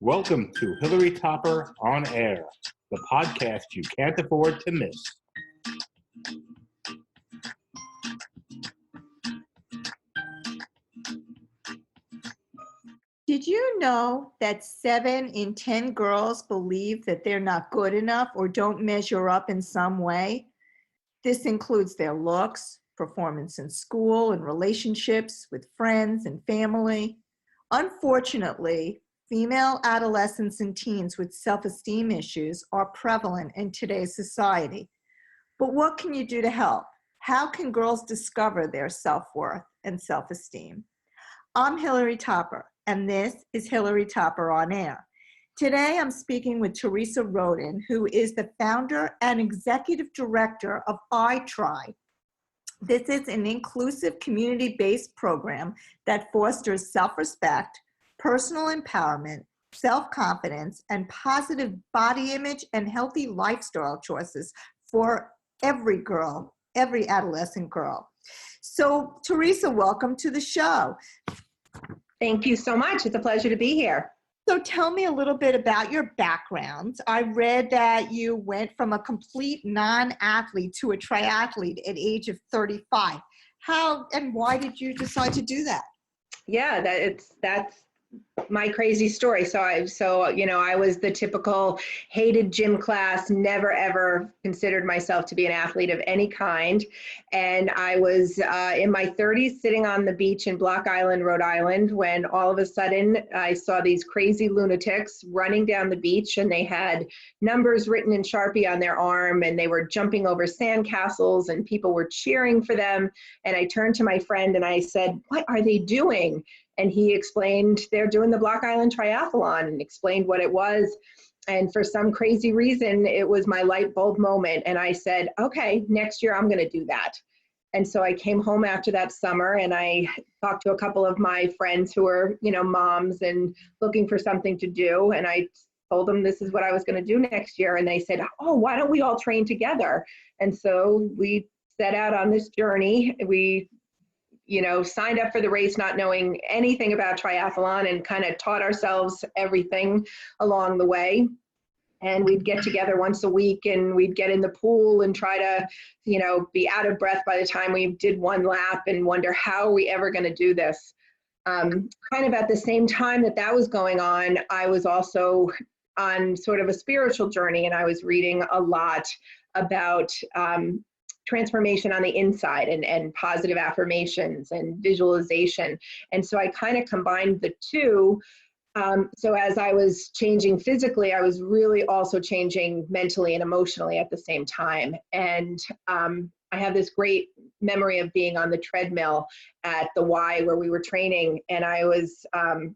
Welcome to Hilary Topper On Air, the podcast you can't afford to miss. Did you know that 7 in 10 girls believe that they're not good enough or don't measure up in some way? This includes their looks, performance in school and relationships with friends and family. Unfortunately, female adolescents and teens with self-esteem issues are prevalent in today's society. But what can you do to help? How can girls discover their self-worth and self-esteem? I'm Hilary Topper, and this is Hilary Topper On Air. Today, I'm speaking with Theresa Roden, who is the founder and executive director of iTry. This is an inclusive, community-based program that fosters self-respect, personal empowerment, self-confidence, and positive body image and healthy lifestyle choices for every girl, every adolescent girl. So, Theresa, welcome to the show. Thank you so much. It's a pleasure to be here. So tell me a little bit about your background. I read that you went from a complete non-athlete to a triathlete at age of 35. How and why did you decide to do that? Yeah, that's my crazy story. So I was the typical hated gym class, never ever considered myself to be an athlete of any kind. And I was in my 30s sitting on the beach in Block Island, Rhode Island, when all of a sudden I saw these crazy lunatics running down the beach, and they had numbers written in Sharpie on their arm, and they were jumping over sandcastles, and people were cheering for them. And I turned to my friend and I said, "What are they doing?" And he explained they're doing the Block Island Triathlon, and explained what it was. And for some crazy reason, it was my light bulb moment. And I said, okay, next year I'm going to do that. And so I came home after that summer, and I talked to a couple of my friends who were, moms and looking for something to do. And I told them this is what I was going to do next year. And they said, oh, why don't we all train together? And so we set out on this journey. We signed up for the race not knowing anything about triathlon, and kind of taught ourselves everything along the way. And we'd get together once a week, and we'd get in the pool and try to, be out of breath by the time we did one lap, and wonder, how are we ever going to do this? Kind of at the same time that was going on, I was also on sort of a spiritual journey, and I was reading a lot about transformation on the inside, and positive affirmations and visualization. And so I kind of combined the two. So as I was changing physically, I was really also changing mentally and emotionally at the same time. And I have this great memory of being on the treadmill at the Y where we were training, and I was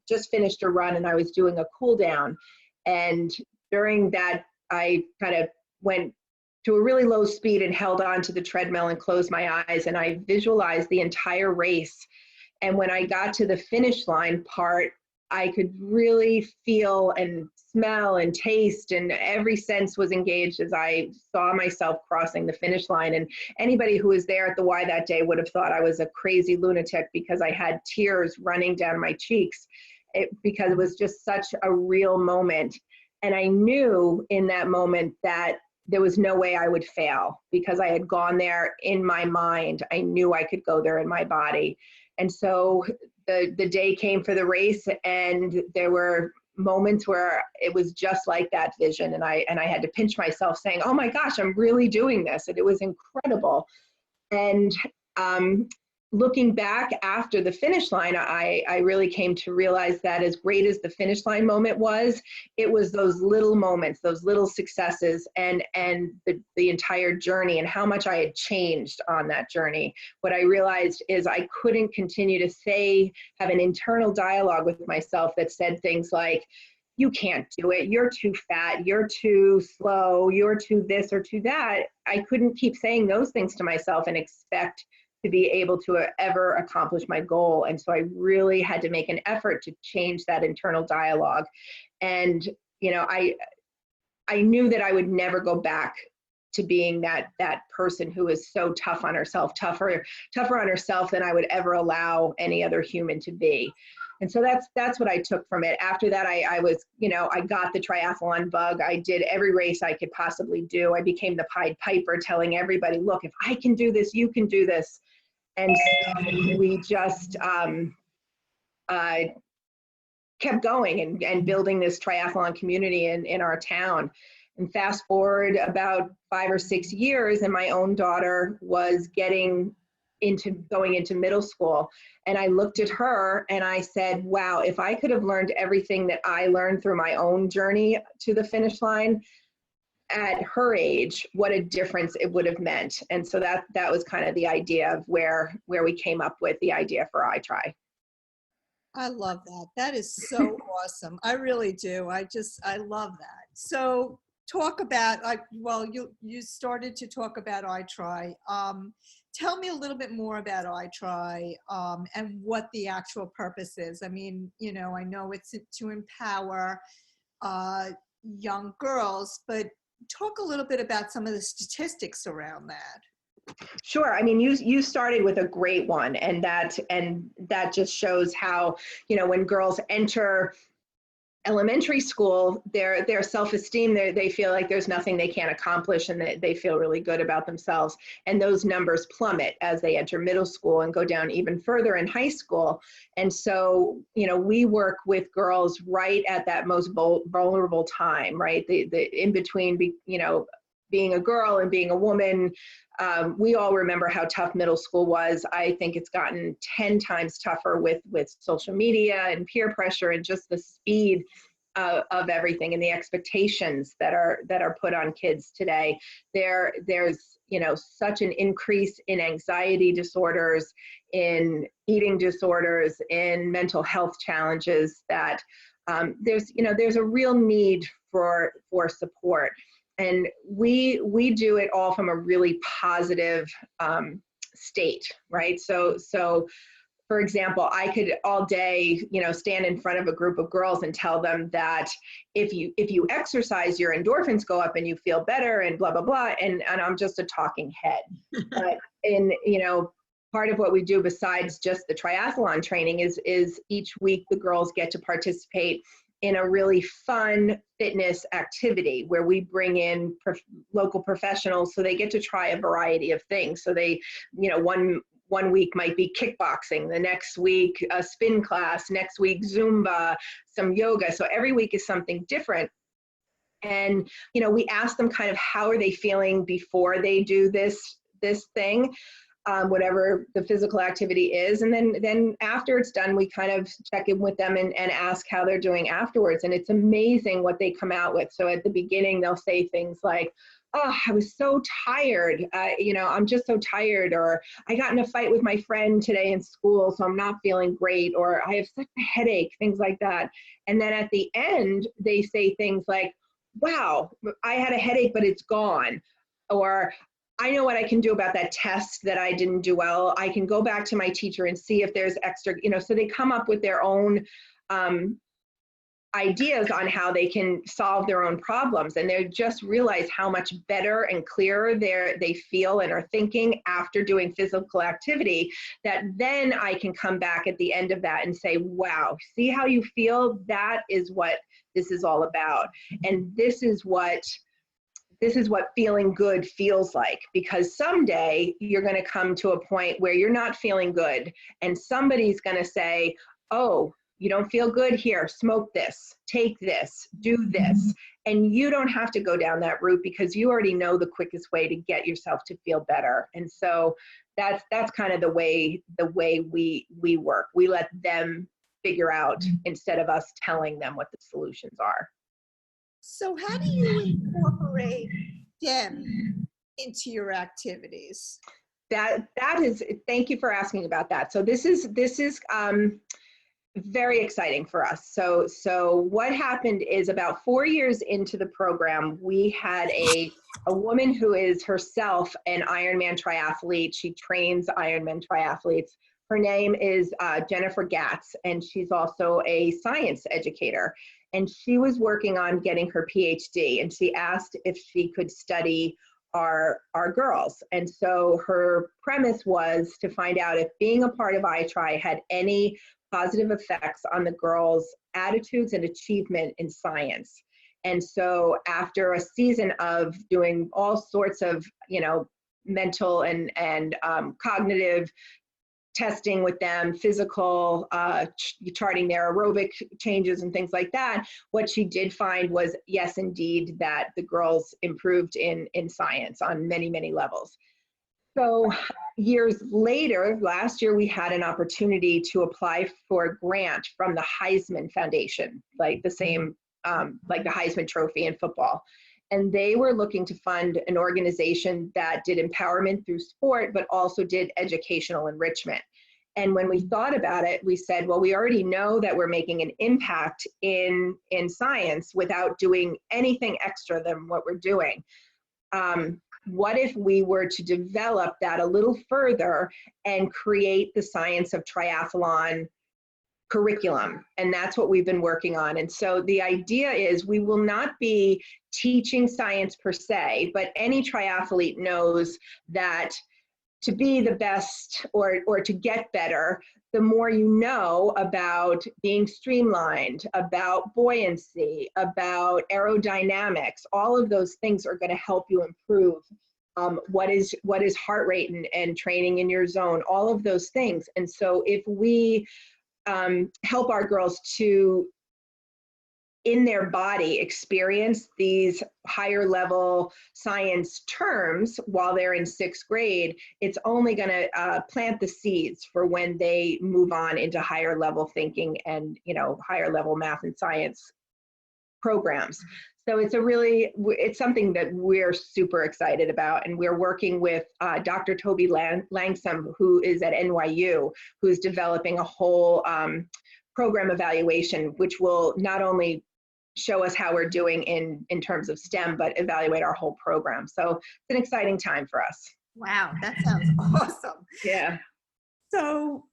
just finished a run, and I was doing a cool down. And during that, I kind of went to a really low speed and held on to the treadmill and closed my eyes, and I visualized the entire race. And when I got to the finish line part, I could really feel and smell and taste, and every sense was engaged as I saw myself crossing the finish line. And anybody who was there at the Y that day would have thought I was a crazy lunatic, because I had tears running down my cheeks, because it was just such a real moment. And I knew in that moment that there was no way I would fail, because I had gone there in my mind. I knew I could go there in my body. And so the day came for the race, and there were moments where it was just like that vision. And I had to pinch myself, saying, oh my gosh, I'm really doing this. And it was incredible. And looking back after the finish line, I really came to realize that as great as the finish line moment was, it was those little moments, those little successes, and the entire journey, and how much I had changed on that journey. What I realized is I couldn't continue to have an internal dialogue with myself that said things like, you can't do it, you're too fat, you're too slow, you're too this or too that. I couldn't keep saying those things to myself and expect to be able to ever accomplish my goal. And so I really had to make an effort to change that internal dialogue. And, I knew that I would never go back to being that person who is so tough on herself, tougher on herself than I would ever allow any other human to be. And so that's what I took from it. After that, I was, I got the triathlon bug. I did every race I could possibly do. I became the Pied Piper, telling everybody, look, if I can do this, you can do this. And so we just kept going and building this triathlon community in our town. And fast forward about 5 or 6 years, and my own daughter was going into middle school. And I looked at her and I said, wow, if I could have learned everything that I learned through my own journey to the finish line at her age, what a difference it would have meant. And so that was kind of the idea of where we came up with the idea for iTry. I love that. That is so awesome. I really do. I love that. So talk about, you started to talk about iTry. Tell me a little bit more about iTry and what the actual purpose is. I mean, I know it's to empower young girls, but talk a little bit about some of the statistics around that. Sure. I mean, you started with a great one, and that just shows how, when girls enter elementary school, their self-esteem, they feel like there's nothing they can't accomplish, and they feel really good about themselves. And those numbers plummet as they enter middle school and go down even further in high school. And so, we work with girls right at that most vulnerable time, right? The in between, being a girl and being a woman. We all remember how tough middle school was. I think it's gotten 10 times tougher with social media and peer pressure and just the speed of everything and the expectations that are put on kids today. There's such an increase in anxiety disorders, in eating disorders, in mental health challenges that there's a real need for support. And we do it all from a really positive state, right? So for example, I could all day, stand in front of a group of girls and tell them that if you exercise, your endorphins go up and you feel better and blah, blah, blah. And I'm just a talking head. But part of what we do besides just the triathlon training is each week the girls get to participate in a really fun fitness activity where we bring in local professionals, so they get to try a variety of things. So they, one week might be kickboxing, the next week a spin class, next week Zumba, some yoga. So every week is something different. And, we ask them kind of how are they feeling before they do this thing. Whatever the physical activity is. And then after it's done, we kind of check in with them and ask how they're doing afterwards. And it's amazing what they come out with. So at the beginning, they'll say things like, oh, I was so tired. I'm just so tired. Or I got in a fight with my friend today in school, so I'm not feeling great. Or I have such a headache, things like that. And then at the end, they say things like, wow, I had a headache, but it's gone. Or I know what I can do about that test that I didn't do well. I can go back to my teacher and see if there's extra, so they come up with their own ideas on how they can solve their own problems. And they just realize how much better and clearer they feel and are thinking after doing physical activity, that then I can come back at the end of that and say, wow, see how you feel? That is what this is all about. And this is what feeling good feels like, because someday you're going to come to a point where you're not feeling good and somebody's going to say, oh, you don't feel good? Here, smoke this, take this, do this. And you don't have to go down that route because you already know the quickest way to get yourself to feel better. And so that's kind of the way we work. We let them figure out instead of us telling them what the solutions are. So how do you incorporate them into your activities? That is, thank you for asking about that. So this is very exciting for us. So what happened is about 4 years into the program, we had a woman who is herself an Ironman triathlete. She trains Ironman triathletes. Her name is Jennifer Gatz, and she's also a science educator. And she was working on getting her PhD, and she asked if she could study our girls. And so her premise was to find out if being a part of iTry had any positive effects on the girls' attitudes and achievement in science. And so after a season of doing all sorts of, mental and cognitive testing with them, physical, charting their aerobic changes and things like that, what she did find was, yes, indeed, that the girls improved in science on many, many levels. So years later, last year, we had an opportunity to apply for a grant from the Heisman Foundation, like the same, like the Heisman Trophy in football. And they were looking to fund an organization that did empowerment through sport, but also did educational enrichment. And when we thought about it, we said, well, we already know that we're making an impact in science without doing anything extra than what we're doing. What if we were to develop that a little further and create the science of triathlon curriculum? And that's what we've been working on. And so the idea is we will not be teaching science per se, but any triathlete knows that to be the best or to get better, the more you know about being streamlined, about buoyancy, about aerodynamics, all of those things are going to help you improve what is heart rate and training in your zone, all of those things. And so if we help our girls to, in their body, experience these higher level science terms while they're in 6th grade, it's only going to plant the seeds for when they move on into higher level thinking and, higher level math and science programs. So it's something that we're super excited about. And we're working with Dr. Toby Langsam, who is at NYU, who's developing a whole program evaluation, which will not only show us how we're doing in terms of STEM, but evaluate our whole program. So it's an exciting time for us. Wow, that sounds awesome. Yeah. So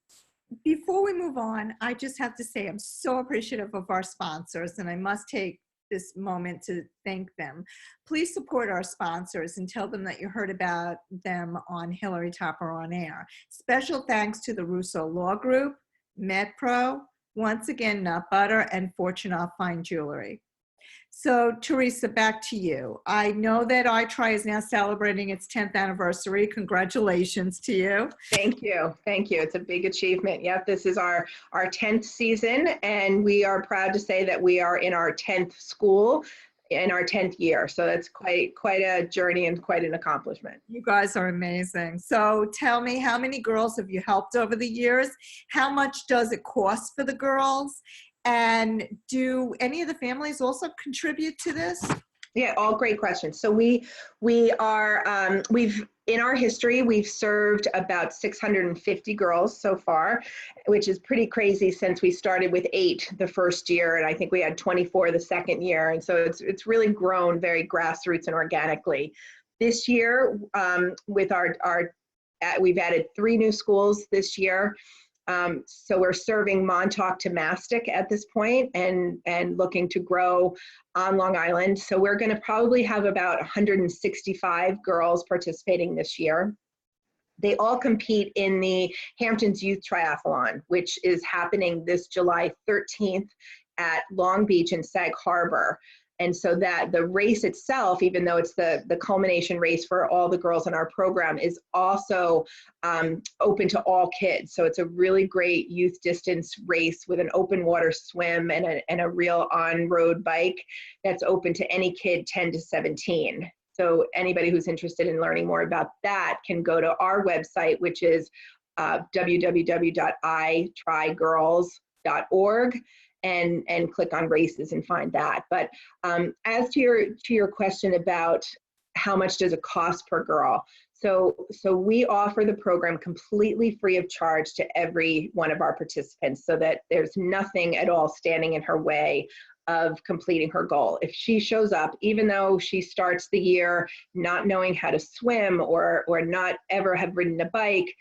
before we move on, I just have to say I'm so appreciative of our sponsors, and I must take this moment to thank them. Please support our sponsors and tell them that you heard about them on Hilary Topper On Air. Special thanks to the Russo Law Group, MedPro, once again, Nut Butter, and Fortune Fine Jewelry. So, Theresa, back to you. I know that iTry is now celebrating its 10th anniversary. Congratulations to you. Thank you. Thank you. It's a big achievement. Yep, this is our 10th season, and we are proud to say that we are in our 10th school in our 10th year. So that's quite a journey and quite an accomplishment. You guys are amazing. So tell me, how many girls have you helped over the years? How much does it cost for the girls? And do any of the families also contribute to this? Yeah, all great questions. So we've in our history, we've served about 650 girls so far, which is pretty crazy since we started with 8 the first year, and I think we had 24 the second year. And so it's really grown very grassroots and organically. This year, with we've added 3 new schools this year. So we're serving Montauk to Mastic at this point and looking to grow on Long Island. So we're going to probably have about 165 girls participating this year. They all compete in the Hampton's Youth Triathlon, which is happening this July 13th at Long Beach and Sag Harbor. And so that the race itself, even though it's the culmination race for all the girls in our program, is also open to all kids. So it's a really great youth distance race with an open water swim and a real on-road bike that's open to any kid 10 to 17. So anybody who's interested in learning more about that can go to our website, which is www.itrygirls.org. And click on races and find that. But as to your question about how much does it cost per girl, so we offer the program completely free of charge to every one of our participants, so that there's nothing at all standing in her way of completing her goal. If she shows up, even though she starts the year not knowing how to swim or not ever have ridden a bike,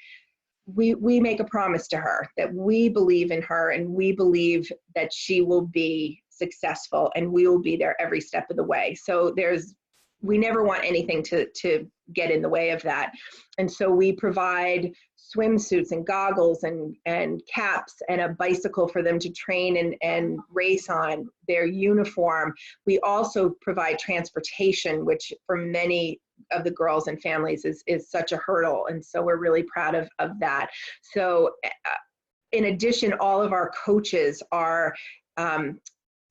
we make a promise to her that we believe in her and we believe that she will be successful, and we will be there every step of the way. So there's we never want anything to get in the way of that. And so we provide swimsuits and goggles and caps and a bicycle for them to train and race on, their uniform. We also provide transportation, which for many of the girls and families is such a hurdle. And so we're really proud of that. So in addition, all of our coaches are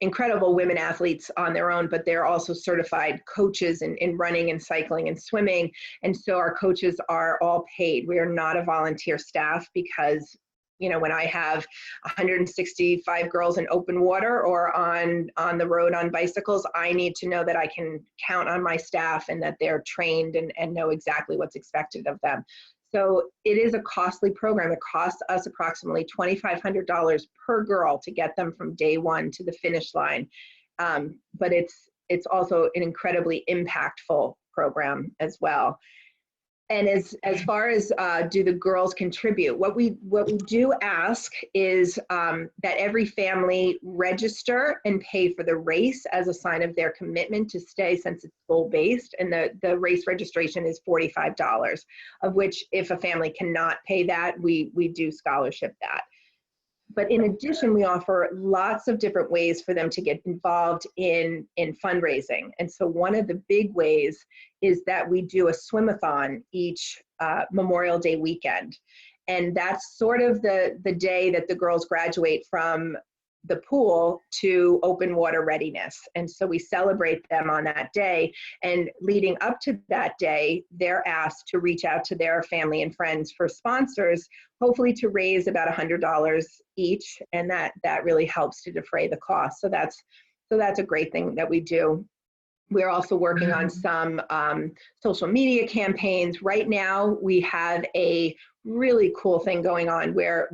incredible women athletes on their own, but they're also certified coaches in running and cycling and swimming. And so our coaches are all paid. We are not a volunteer staff because, you know, when I have 165 girls in open water or on the road on bicycles, I need to know that I can count on my staff and that they're trained and know exactly what's expected of them. So it is a costly program. It costs us approximately $2,500 per girl to get them from day one to the finish line. But it's also an incredibly impactful program as well. And as far as do the girls contribute, what we do ask is that every family register and pay for the race as a sign of their commitment to stay, since it's goal-based, and the race registration is $45, of which if a family cannot pay that, we do scholarship that. But in addition, we offer lots of different ways for them to get involved in fundraising. And so one of the big ways is that we do a swimathon each Memorial Day weekend. And that's sort of the day that the girls graduate from the pool to open water readiness. And so we celebrate them on that day. And leading up to that day, they're asked to reach out to their family and friends for sponsors, hopefully to raise about $100 each. And that really helps to defray the cost. So that's a great thing that we do. We're also working on some social media campaigns. Right now, we have a really cool thing going on where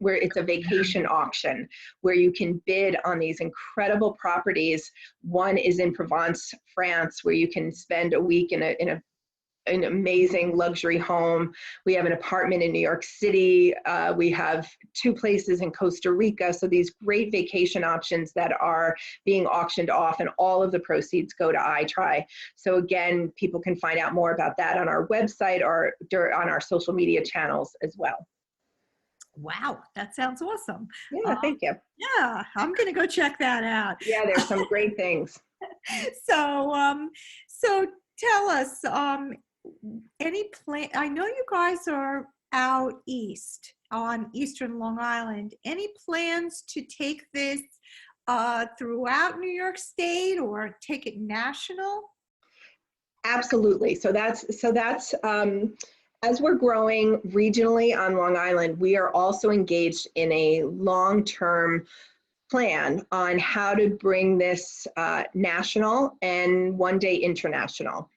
where it's a vacation auction where you can bid on these incredible properties. One is in Provence, France, where you can spend a week in an amazing luxury home. We have an apartment in New York City. We have 2 places in Costa Rica. So these great vacation options that are being auctioned off, and all of the proceeds go to iTry. So again, people can find out more about that on our website or on our social media channels as well. Wow, that sounds awesome. Yeah, thank you. Yeah, I'm going to go check that out. Yeah, there's some great things. So tell us, any plan? I know you guys are out east on Eastern Long Island. Any plans to take this throughout New York State or take it national? Absolutely. So that's as we're growing regionally on Long Island, we are also engaged in a long-term plan on how to bring this national and one day international.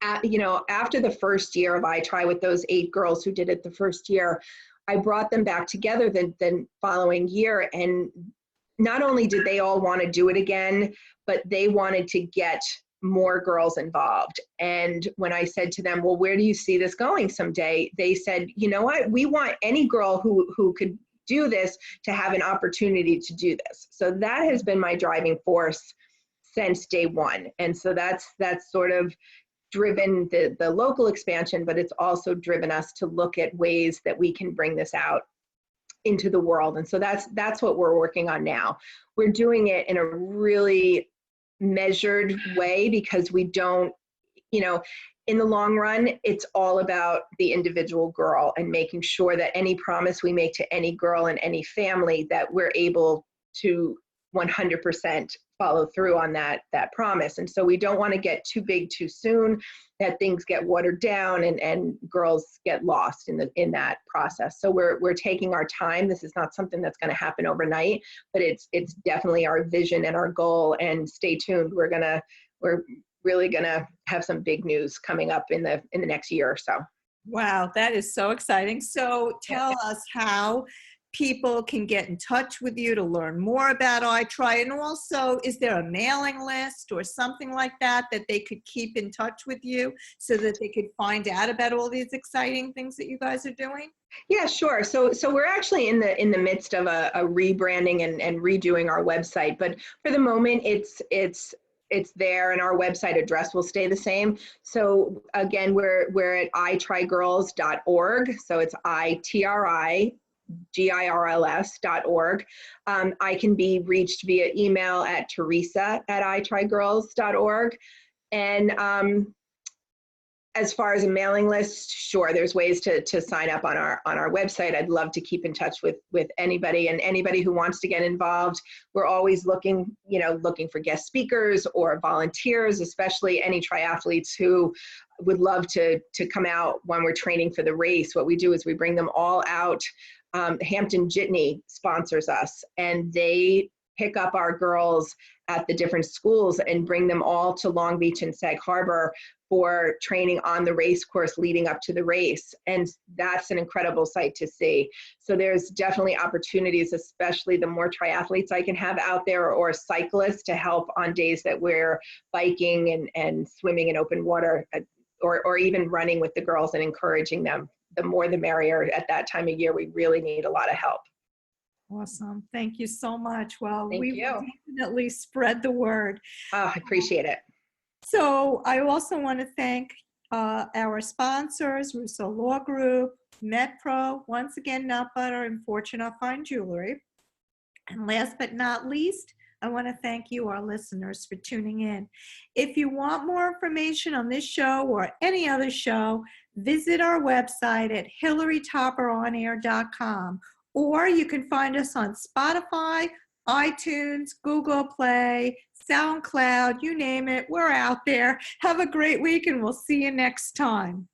After the first year of iTry with those 8 girls who did it the first year, I brought them back together the following year. And not only did they all want to do it again, but they wanted to get more girls involved. And when I said to them, well, where do you see this going someday? They said, you know what, we want any girl who could do this to have an opportunity to do this. So that has been my driving force since day one. And so that's sort of driven the local expansion, but it's also driven us to look at ways that we can bring this out into the world. And so that's what we're working on now. We're doing it in a really measured way because we don't, in the long run, it's all about the individual girl and making sure that any promise we make to any girl and any family that we're able to 100% follow through on that promise. And so we don't want to get too big too soon, that things get watered down and girls get lost in that process. So we're taking our time. This is not something that's going to happen overnight, but it's definitely our vision and our goal. And stay tuned. We're really gonna have some big news coming up in the next year or so. Wow, that is so exciting. So tell us how people can get in touch with you to learn more about iTry, and also, is there a mailing list or something like that they could keep in touch with you so that they could find out about all these exciting things that you guys are doing? Yeah, sure. So we're actually in the midst of a rebranding and redoing our website, but for the moment, it's it's there, and our website address will stay the same. So again, we're at itrigirls.org. So it's itrigirls.org. I can be reached via email at Theresa@itrigirls.org. And as far as a mailing list, sure, there's ways to sign up on our website. I'd love to keep in touch with anybody, and anybody who wants to get involved. We're always looking for guest speakers or volunteers, especially any triathletes who would love to come out when we're training for the race. What we do is we bring them all out. Hampton Jitney sponsors us, and they pick up our girls at the different schools and bring them all to Long Beach and Sag Harbor for training on the race course leading up to the race. And that's an incredible sight to see. So there's definitely opportunities, especially the more triathletes I can have out there, or cyclists, to help on days that we're biking and swimming in open water, or even running with the girls and encouraging them. The more the merrier at that time of year. We really need a lot of help. Awesome. Thank you so much. Well, Thank we you. will definitely spread the word. Oh, I appreciate it. So I also want to thank our sponsors, Russo Law Group, MetPro, once again, Nut Butter, and Fortune Fine Jewelry. And last but not least, I want to thank you, our listeners, for tuning in. If you want more information on this show or any other show, visit our website at hilarytopperonair.com, or you can find us on Spotify, iTunes, Google Play, SoundCloud, you name it, we're out there. Have a great week, and we'll see you next time.